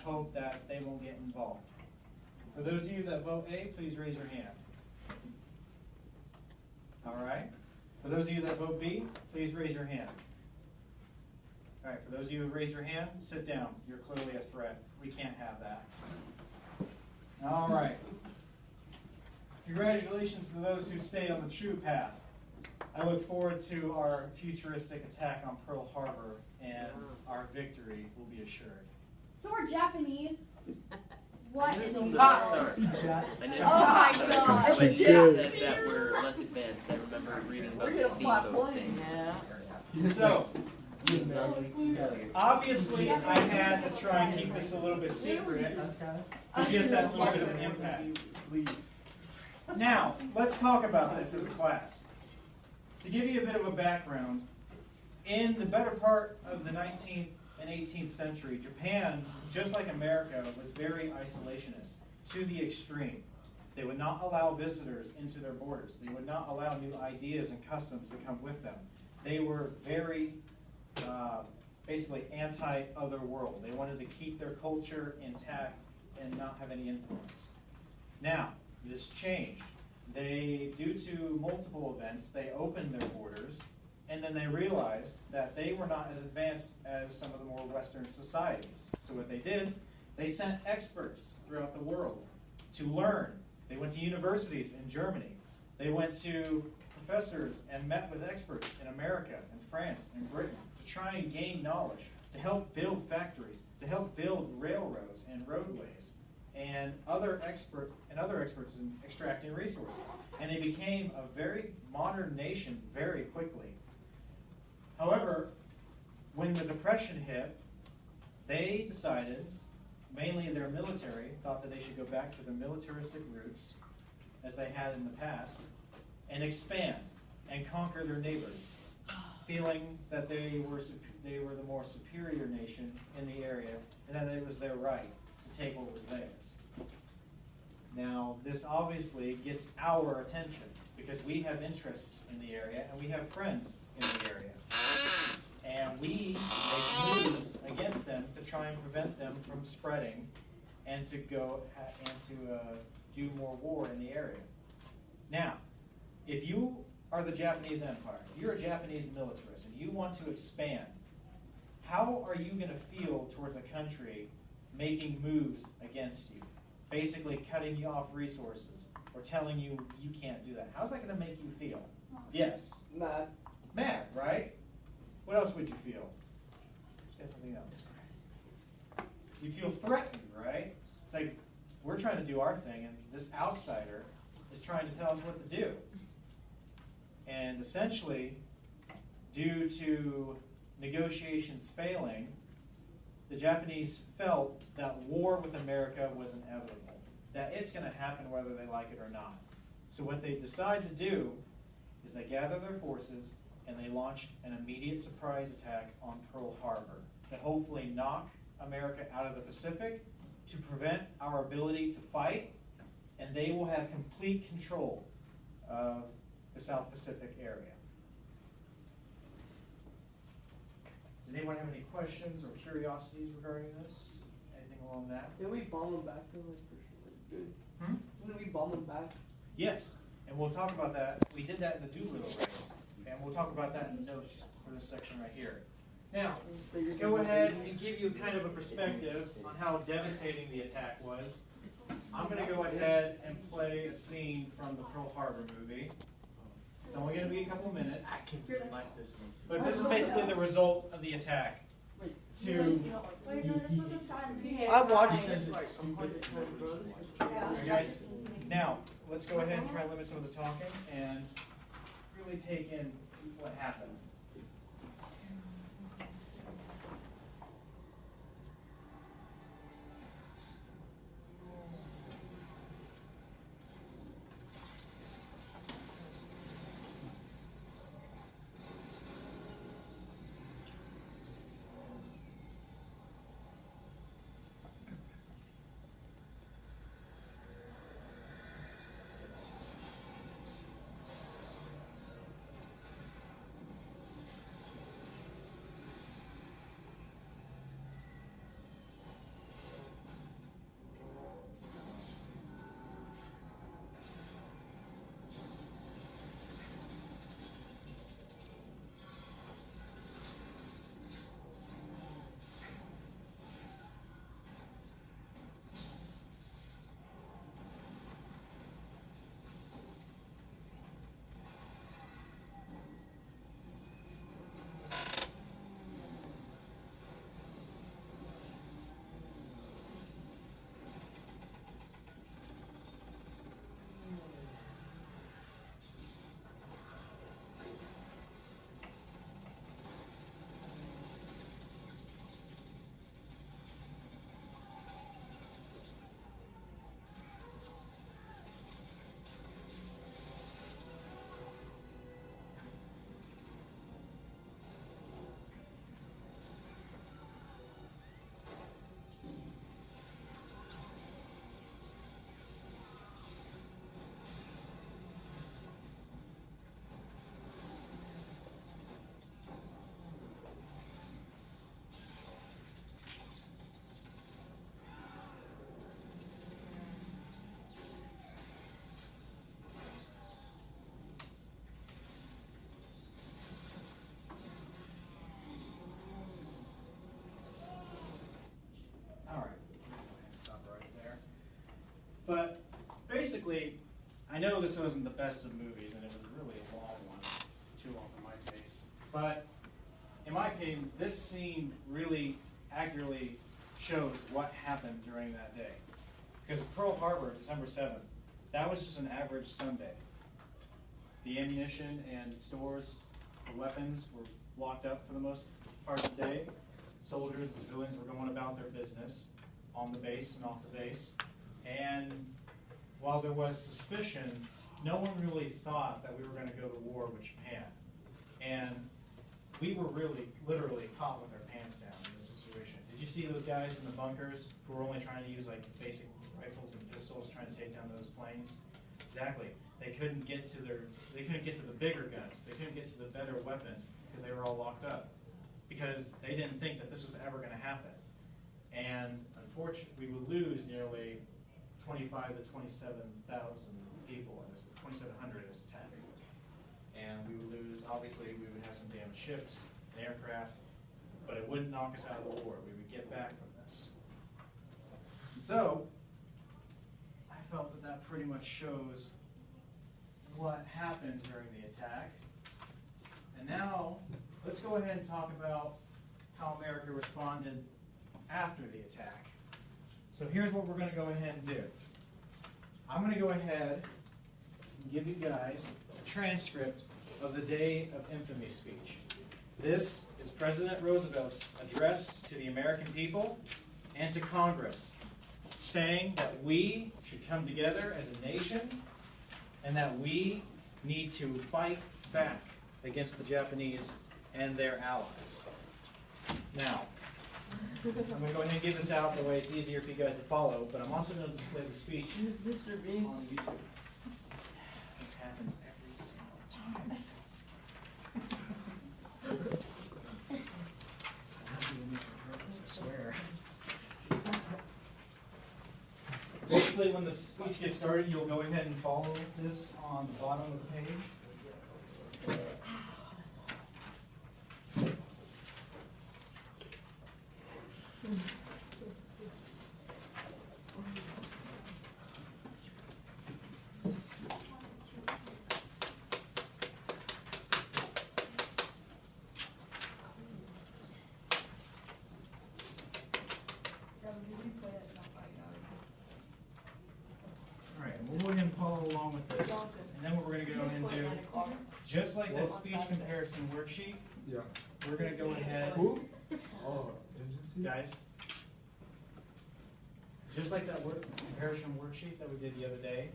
hope that they won't get involved. For those of you that vote A, please raise your hand. All right. For those of you that vote B, please raise your hand. All right, for those of you who raise your hand, sit down. You're clearly a threat. We can't have that. All right. Congratulations to those who stay on the true path. I look forward to our futuristic attack on Pearl Harbor, and our victory will be assured. So we're Japanese. What in the world? Oh my God! But they said that we're less advanced. I remember reading about the steamboat thing. Yeah. So, obviously, I had to try and keep this a little bit secret to get that little bit of an impact. Now, let's talk about this as a class. To give you a bit of a background, in the better part of the 19th and 18th century, Japan, just like America, was very isolationist to the extreme. They would not allow visitors into their borders. They would not allow new ideas and customs to come with them. They were very basically anti-other world. They wanted to keep their culture intact and not have any influence. Now, this changed. Due to multiple events, they opened their borders, and then they realized that they were not as advanced as some of the more Western societies. So what they did, they sent experts throughout the world to learn. They went to universities in Germany. They went to professors and met with experts in America and France and Britain to try and gain knowledge, to help build factories, to help build railroads and roadways, and other experts in extracting resources. And they became a very modern nation very quickly. However, when the Depression hit, they decided, mainly their military, thought that they should go back to their militaristic roots, as they had in the past, and expand and conquer their neighbors, feeling that they were the more superior nation in the area, and that it was their right to take what was theirs. Now, this obviously gets our attention, because we have interests in the area, and we have friends in the area. And we make moves against them to try and prevent them from spreading and to do more war in the area. Now, if you are the Japanese Empire, if you're a Japanese militarist and you want to expand, how are you going to feel towards a country making moves against you? Basically cutting you off resources or telling you you can't do that. How's that going to make you feel? Yes. Mad. Mad, right? What else would you feel? Get something else. You feel threatened, right? It's like we're trying to do our thing, and this outsider is trying to tell us what to do. And essentially, due to negotiations failing, the Japanese felt that war with America was inevitable, that it's going to happen whether they like it or not. So what they decide to do is they gather their forces and they launch an immediate surprise attack on Pearl Harbor to hopefully knock America out of the Pacific, to prevent our ability to fight, and they will have complete control of the South Pacific area. Did anyone have any questions or curiosities regarding this? Anything along that? Did we bomb them back though? Like for sure. Good. Didn't we bomb them back? Yes, and we'll talk about that. We did that in the Doolittle race, and we'll talk about that in the notes for this section right here. Now, go ahead and give you kind of a perspective on how devastating the attack was. I'm going to go ahead and play a scene from the Pearl Harbor movie. It's only going to be a couple minutes. But this is basically the result of the attack. I've watched this like 100 times, bro. This is Alright, guys, now let's go ahead and try and limit some of the talking and really take in what happened. basically, I know this wasn't the best of movies, and it was really a long one, too long for my taste. But in my opinion, this scene really accurately shows what happened during that day. Because at Pearl Harbor, December 7th, that was just an average Sunday. The ammunition and stores, the weapons were locked up for the most part of the day. Soldiers and civilians were going about their business on the base and off the base. And while there was suspicion, no one really thought that we were going to go to war with Japan. And we were really, literally caught with our pants down in this situation. Did you see those guys in the bunkers who were only trying to use like basic rifles and pistols trying to take down those planes? Exactly. They couldn't get to the bigger guns. They couldn't get to the better weapons because they were all locked up. Because they didn't think that this was ever going to happen. And unfortunately, we would lose nearly 25 to 27,000 people in this, 2,700 in this attack. And we would lose, obviously, we would have some damaged ships and aircraft, but it wouldn't knock us out of the war. We would get back from this. And so, I felt that that pretty much shows what happened during the attack. And now, let's go ahead and talk about how America responded after the attack. So here's what we're going to go ahead and do. I'm going to go ahead and give you guys a transcript of the Day of Infamy speech. This is President Roosevelt's address to the American people and to Congress, saying that we should come together as a nation and that we need to fight back against the Japanese and their allies. Now, I'm going to go ahead and give this out the way it's easier for you guys to follow, but I'm also going to display the speech Mr. Beans. on YouTube. This happens every single time. I'm not doing this on purpose, I swear. Basically, when the speech gets started, you'll go ahead and follow this on the bottom of the page. Alright, and we'll go ahead and follow along with this. And then what we're going to go ahead and do, just like that speech comparison worksheet, Yeah. we're going to go ahead, Who? Oh, agency? guys, just like that comparison worksheet that we did the other day,